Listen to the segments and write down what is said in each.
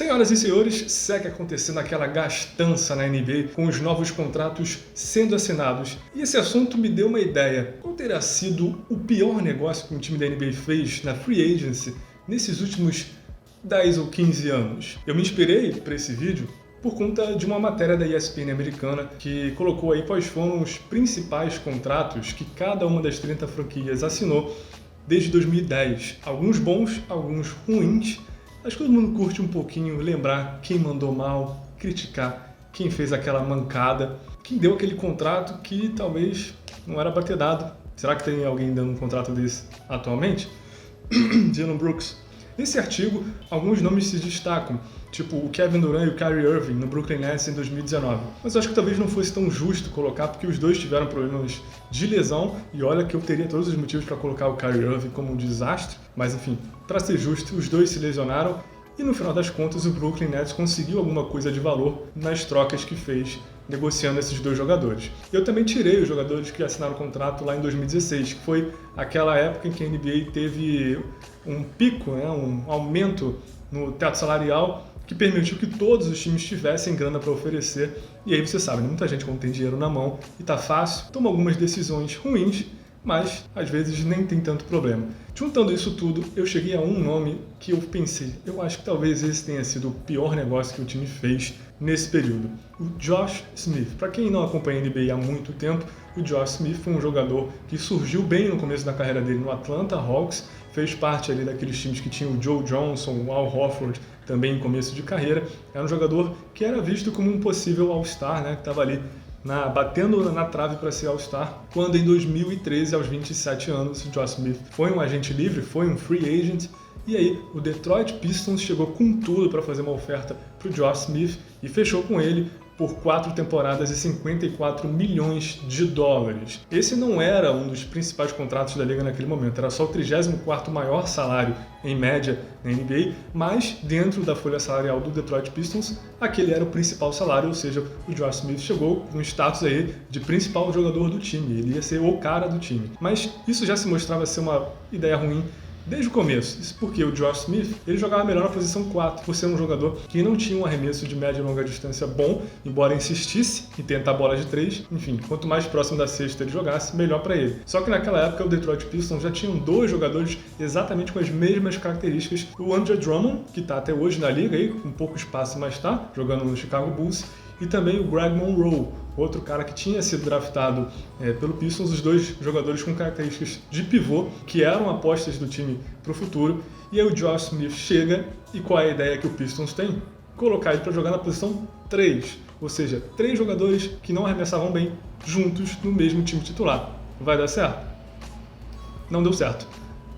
Senhoras e senhores, segue acontecendo aquela gastança na NBA com os novos contratos sendo assinados. E esse assunto me deu uma ideia. Qual terá sido o pior negócio que um time da NBA fez na Free Agency nesses últimos 10 ou 15 anos? Eu me inspirei para esse vídeo por conta de uma matéria da ESPN americana que colocou aí quais foram os principais contratos que cada uma das 30 franquias assinou desde 2010. Alguns bons, alguns ruins. Acho que todo mundo curte um pouquinho lembrar quem mandou mal, criticar quem fez aquela mancada, quem deu aquele contrato que talvez não era para ter dado. Será que tem alguém dando um contrato desse atualmente? Dillon Brooks. Nesse artigo, alguns nomes se destacam, tipo o Kevin Durant e o Kyrie Irving no Brooklyn Nets em 2019. Mas eu acho que talvez não fosse tão justo colocar, porque os dois tiveram problemas de lesão, e olha que eu teria todos os motivos para colocar o Kyrie Irving como um desastre, mas enfim, para ser justo, os dois se lesionaram, e no final das contas o Brooklyn Nets conseguiu alguma coisa de valor nas trocas que fez negociando esses dois jogadores. Eu também tirei os jogadores que assinaram o contrato lá em 2016, que foi aquela época em que a NBA teve um pico, um aumento no teto salarial que permitiu que todos os times tivessem grana para oferecer. E aí você sabe, muita gente quando tem dinheiro na mão e tá fácil, toma algumas decisões ruins, mas às vezes nem tem tanto problema. Juntando isso tudo, eu cheguei a um nome que eu pensei, eu acho que talvez esse tenha sido o pior negócio que o time fez nesse período. O Josh Smith. Para quem não acompanha a NBA há muito tempo, o Josh Smith foi um jogador que surgiu bem no começo da carreira dele no Atlanta Hawks, fez parte ali daqueles times que tinham o Joe Johnson, o Al Horford, também em começo de carreira. Era um jogador que era visto como um possível All-Star, que estava ali batendo na trave para ser All-Star, quando em 2013, aos 27 anos, o Josh Smith foi um agente livre, foi um free agent, e aí o Detroit Pistons chegou com tudo para fazer uma oferta para o Josh Smith e fechou com ele por 4 temporadas e 54 milhões de dólares. Esse não era um dos principais contratos da liga naquele momento, era só o 34º maior salário em média na NBA, mas dentro da folha salarial do Detroit Pistons, aquele era o principal salário, ou seja, o Josh Smith chegou com status aí de principal jogador do time, ele ia ser o cara do time. Mas isso já se mostrava ser uma ideia ruim desde o começo. Isso porque o Josh Smith, ele jogava melhor na posição 4, por ser um jogador que não tinha um arremesso de média e longa distância bom, embora insistisse em tentar bola de 3. Enfim, quanto mais próximo da cesta ele jogasse, melhor para ele. Só que naquela época o Detroit Pistons já tinham dois jogadores exatamente com as mesmas características. O Andre Drummond, que está até hoje na liga, aí, com pouco espaço, mas está jogando no Chicago Bulls, e também o Greg Monroe, outro cara que tinha sido draftado pelo Pistons, os dois jogadores com características de pivô, que eram apostas do time para o futuro. E aí o Josh Smith chega, e qual é a ideia que o Pistons tem? Colocar ele para jogar na posição 3, ou seja, 3 jogadores que não arremessavam bem juntos no mesmo time titular. Vai dar certo? Não deu certo.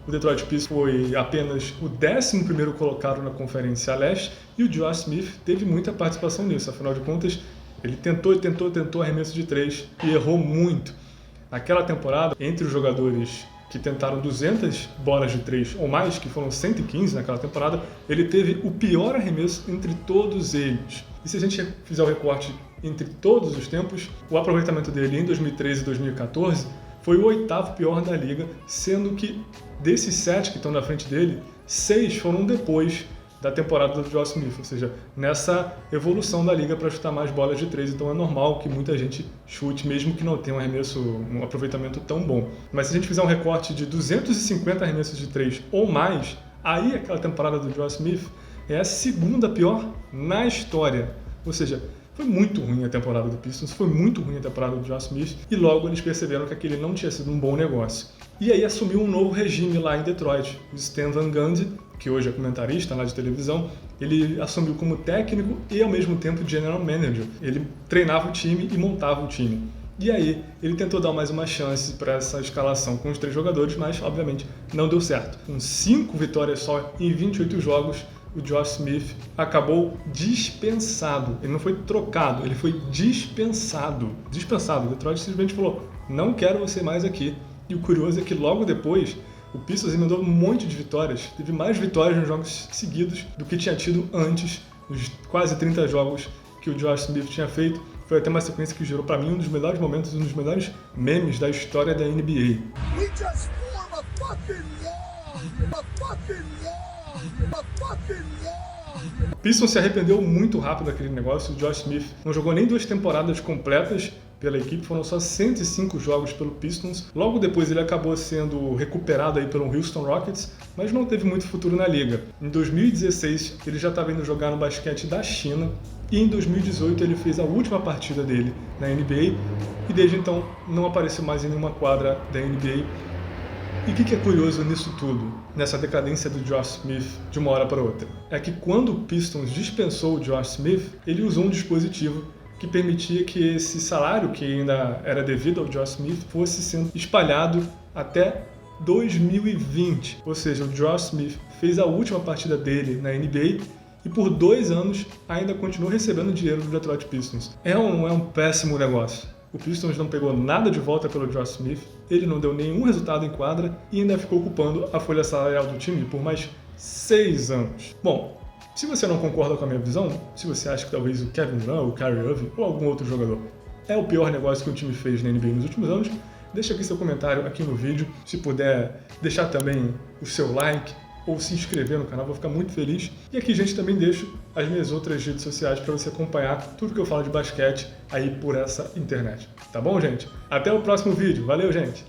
O Detroit Pistons foi apenas o 11º colocado na Conferência Leste, e o Josh Smith teve muita participação nisso, afinal de contas, ele tentou arremesso de 3 e errou muito. Naquela temporada, entre os jogadores que tentaram 200 bolas de 3 ou mais, que foram 115 naquela temporada, ele teve o pior arremesso entre todos eles. E se a gente fizer o recorte entre todos os tempos, o aproveitamento dele em 2013 e 2014 foi o 8º pior da liga, sendo que desses 7 que estão na frente dele, 6 foram depois da temporada do Josh Smith, ou seja, nessa evolução da liga para chutar mais bolas de 3, então é normal que muita gente chute, mesmo que não tenha um aproveitamento tão bom. Mas se a gente fizer um recorte de 250 arremessos de 3 ou mais, aí aquela temporada do Josh Smith é a 2ª pior na história, ou seja, foi muito ruim a temporada do Pistons, foi muito ruim a temporada do Josh Smith, e logo eles perceberam que aquele não tinha sido um bom negócio. E aí assumiu um novo regime lá em Detroit. O Stan Van Gundy, que hoje é comentarista lá de televisão, ele assumiu como técnico e ao mesmo tempo general manager. Ele treinava o time e montava o time. E aí ele tentou dar mais uma chance para essa escalação com os 3 jogadores, mas obviamente não deu certo. Com 5 vitórias só em 28 jogos, o Josh Smith acabou dispensado. Ele não foi trocado, ele foi dispensado. Dispensado. O Detroit simplesmente falou, não quero você mais aqui. E o curioso é que logo depois, o Pistons emendou um monte de vitórias. Teve mais vitórias nos jogos seguidos do que tinha tido antes, nos quase 30 jogos que o Josh Smith tinha feito. Foi até uma sequência que gerou para mim um dos melhores momentos, um dos melhores memes da história da NBA. We just form a fucking wall! A fucking wall! A fucking wall! Pistons se arrependeu muito rápido daquele negócio. O Josh Smith não jogou nem 2 temporadas completas pela equipe, foram só 105 jogos pelo Pistons. Logo depois ele acabou sendo recuperado aí pelo Houston Rockets, mas não teve muito futuro na liga. Em 2016 ele já estava indo jogar no basquete da China e em 2018 ele fez a última partida dele na NBA e desde então não apareceu mais em nenhuma quadra da NBA. E o que é curioso nisso tudo, nessa decadência do Josh Smith de uma hora para outra? É que quando o Pistons dispensou o Josh Smith, ele usou um dispositivo que permitia que esse salário que ainda era devido ao Josh Smith fosse sendo espalhado até 2020. Ou seja, o Josh Smith fez a última partida dele na NBA e por 2 anos ainda continuou recebendo dinheiro do Detroit Pistons. É um péssimo negócio. O Pistons não pegou nada de volta pelo Josh Smith, ele não deu nenhum resultado em quadra e ainda ficou ocupando a folha salarial do time por mais 6 anos. Bom, se você não concorda com a minha visão, se você acha que talvez o Kevin Durant, o Kyrie Irving ou algum outro jogador é o pior negócio que o time fez na NBA nos últimos anos, deixa aqui seu comentário aqui no vídeo. Se puder deixar também o seu like ou se inscrever no canal, vou ficar muito feliz. E aqui, gente, também deixo as minhas outras redes sociais para você acompanhar tudo que eu falo de basquete aí por essa internet. Tá bom, gente? Até o próximo vídeo. Valeu, gente!